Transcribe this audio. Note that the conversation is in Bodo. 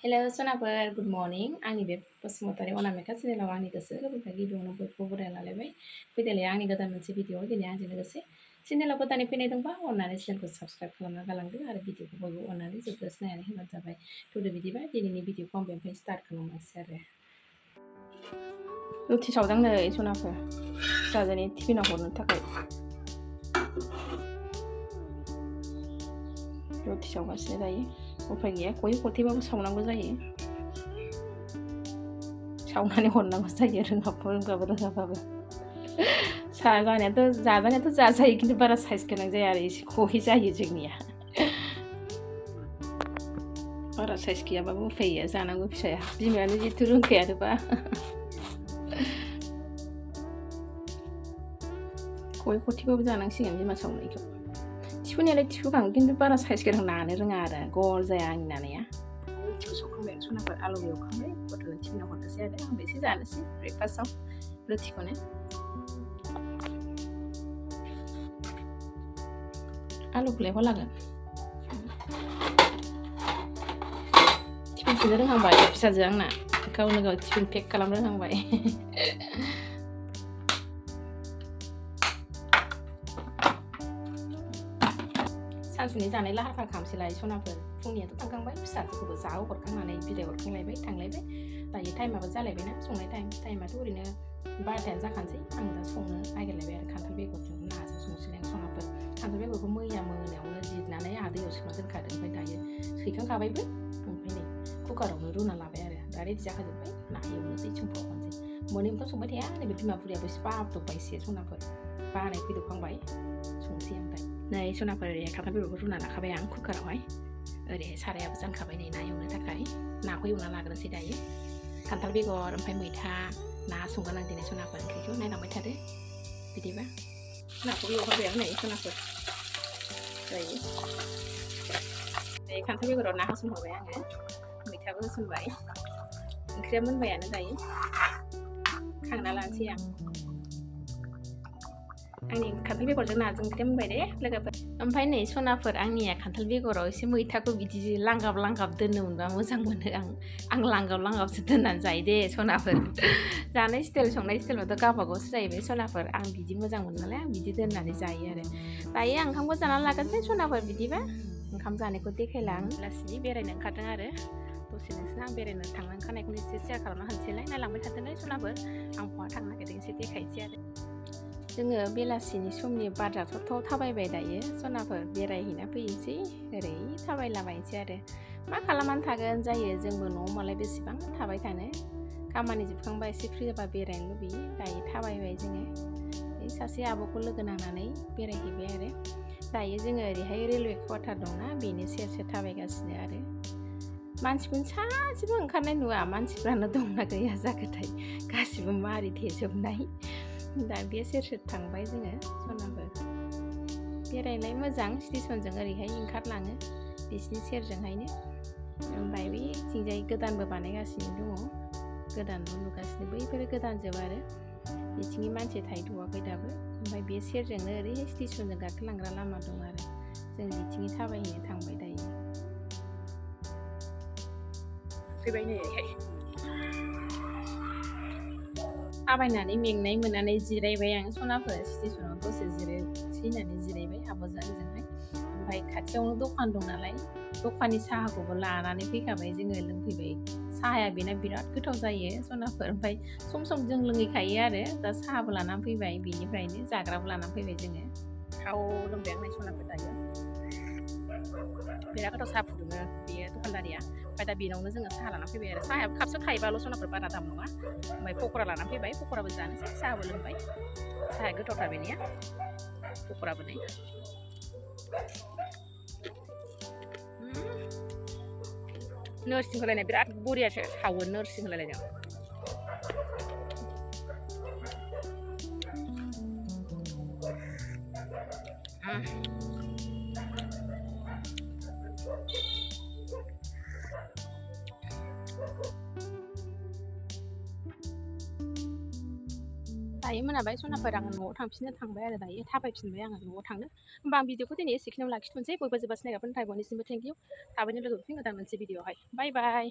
Hello, Sonaper. Good morning. आंनि बे बसुमतारी अनामिका चेनेलाव आंनि गोसो गोरबोनिफ्राय गिबियावनो बयखौबो बरायना लालायबाय। फैदोलाय आंनि गोदान मोनसे भिडिअ दिनै आंजों लोगोसे चेनेलाव गोदानै फैनाय दंबा अननानै चेनेलखौ साबस्क्राइब खालामना गालांदो आरो भिडिअखौ बयबो अननानै जोबजासे नायनानै होबानो जाबाय। थुदो बिदिबा दिनैनि भिडिअखौ आं बेनिफ्राय स्टार्ट खालामनोसै आरो। रुटि सावदों नै सनाफोर फिसाजोनि टिफिनाव हरनो थाखाय रुटि सावगासिनो दायो। उफाय गैया खय खथेबाबो सावनांगौ जायो। सावनानै हरनांगौ जायो रोङाबाबो जाजानायाथ' जाजायो खिन्थु बारा साइज गोनां जाया आरो एसे खहे जायो जोंनिया बारा साइज गैयाबाबो उफाय गैया जानांगौ फिसाया बिमायानो जिथु रोंखायानोबा खय खथेबाबो जानांसिगोन बिमा सावनायखौ थिफुनायालाय थिफुखाङो खिन्थु बारा साइज गोनां नानो रोङा आरो गल जाया आंनि नानाया रुटिखौ संखांबाय सनाफोर आलु एवखांबाय गथ'नो टिफिनाव हरनोसै आरो आंबो एसे जानोसै ब्रेकफास्टआव रुटिखौनो आलुखौलाय हलागोन टिफिन सुनो रोंहांबाय फिसाजो आंना गावनो गाव टिफिन पेक खालामनो रोंहांबाय सानसुनि जानाय लाहार फाहार खालामसैलाय सनाफोर फुंनियाथ' थांखांबाय फिसाफोरखौबो जाहो हरखांनानै बिदाय हरखांलायबाय थांलायबाय दायो टाइमाबो जालायबायना संनाय टाइमाथ' ओरैनो 12थायानो जाखानोसै आं दा संनो नागिरलायबाय आरो खान्थाल बेगरजों नाजों संसैलाय सनाफोर खान्थाल बेगरखौ मैया मोनायावनो जिरनानै आंहा दैयाव सोमना दोनखादों ओमफ्राय दायो सैखांखाबायबो ओमफ्राय नै कुकारावनो रुना लाबाय आरो दा रेडि जाखाजोब्बाय ना एवनोसै सोमफावनोसै मोनै ओंखाम संबाय थाया नैबे बिमा बुरियाबो एसे बाबदबबायसो सनाफोर बानाय फैदोबखांबाय संसै ओमफ्राय नै सनाफोर ओरैहाय खान्थाल बेगरखौ रुना लाखाबाय आं कुकारावहाय ओरैहाय सारायाबो जानखाबाय नै ना एवनो थाखाय नाखौ एवना लाग्रोसै दायो खान्थाल बेगर ओमफ्राय मैथा ना संगोन आं दिनै सनाफोर ओंख्रिखौ नायलांबाय थादो बिदिबा नाखौबो एवखाबाय आं नै सनाफोर दायो खान्थाल बेगराव ना होसनहरबाय आङो मैथाबो होसनबाय ओंख्रिया मोनबायानो दायो खांना लानोसै आं आंनि खान्थाल बेगरजों नाजों ओंख्रिया मोनबाय दे लोगोफोर ओमफ्राय नै सनाफोर आंनिया खान्थाल बेगराव एसे मैथाखौ बिदि लांगाब लांगाब दोननो मोनबा मोजां मोनो आं लांगाब लांगाबसो दोननानै जायो दे सनाफोर जानाय स्टाइल संनाय स्टाइलथ' गावबागावसो जाहैबाय सनाफोर आं बिदि मोजां मोनो नालाय आं बिदि दोननानै जायो आरो दायो आं ओंखामखौ जानानै लागोनसै सनाफोर बिदिबा ओंखाम जानायखौ देखायला आं लासै बेरायनो ओंखारदों आरो दसे नोंसोरनो आं बेरायनो थांनो ओंखारनायखौनो एसे सेयार खालामना होनोसैलाय नायलांबाय थादोंलाय सनाफोर आं बहा थांनो नागिरदों एसे देखायनोसै आरो जोङो बेलासिनि समनि बार जाथावथाव थाबायबाय दायो सनाफोर बेरायहैना फैनोसै ओरै थाबायलाबायनोसै आरो मा खालामनानै थागोन जायो जोंबो न'आव मालाय बेसेबां थाबाय थानो खामानि जोबखांबा एसे फ्रि जाबा बेरायनो लुबैयो दायो थाबायबाय जोङो सासे आब'खौ लोगो नांनानै बेरायहैबाय आरो दायो जोङो ओरैहाय रेलवे क्वार्टार दंना बेनि सेर सेर थाबायगासिनो आरो मानसिखौनो सासेबो ओंखारनाय नुवा मानसिफ्रानो दंना गैया जाखोथाय गासिबो मारि थेजोबनाय दा बे सेर सेर थांबाय जोङो सनाफोर बेरायनाय मोजां स्टेसनजों ओरैहाय ओंखारलाङो बिसिनि सेरजोंहायनो ओमफ्राय बैथिंजाय गोदानबो बानायगासिनो दङ गोदान न' लुगासिनो बैफोरो गोदानजोब आरो बिथिंनि मानसि थाहैथ'वाखै दाबो ओमफ्राय बे सेरजोंनो ओरैहाय स्टेसनजों गाखोलांग्रा लामा दं आरो जों बिथिंनि थाबायहैनो थांबाय दायो फैबाय नै ओरैहाय थाबायनानै मेंनाय मोननानै जिरायबाय आं सनाफोर स्टेसनाव दसे जिरायनानै जिरायबाय आब'जों ओजोंहाय ओमफ्राय खाथियावनो दखान दं नालाय दखाननि साहाखौबो लानानै फैखाबाय जोङो लोंफैबाय साहाया बेना बिराद गोथाव जायो सनाफोर ओमफ्राय सम सम जों लोंहैखायो आरो दा साहाबो लानानै फैबाय बेनिफ्रायनो जाग्राबो लानानै फैबाय जोङो थाव लोंबाय आं सनाफोर दायो बिराद गोथाव साहा फुदुङो बेयो दखानदारिया ओमफ्राय दा बेनावनो जोङो साहा लानानै फैबाय आरो साहायाबो कापसेयाव थाइबाल' सनाफोर बारा दाम नङा ओमफ्राय पक'रा लानानै फैबाय पक'राबो जानोसै साहाबो लोंबाय साहाया गोथावथार बेनिया पक'राबो नै नोरसिं होलायनाय बिराद बरियासो सावो नोरसिं होलायलायदों दायो मोनाबाय सनाफोर आङो न'आव थांफिननो थांबाय आरो दायो थाबायफिनबाय आङो न'आव थांनो। होमबा आं भिडिअखौ दिनै एसेखिनियाव लाखिथ'नोसै बयबो जोबोद नायग्राफोरनि थाखाय बयनिसिमबो थेंक इउ। थाबैनो लोगो मोनफिनगोन मोनसे भिडिअआवहाय। बाय बाय।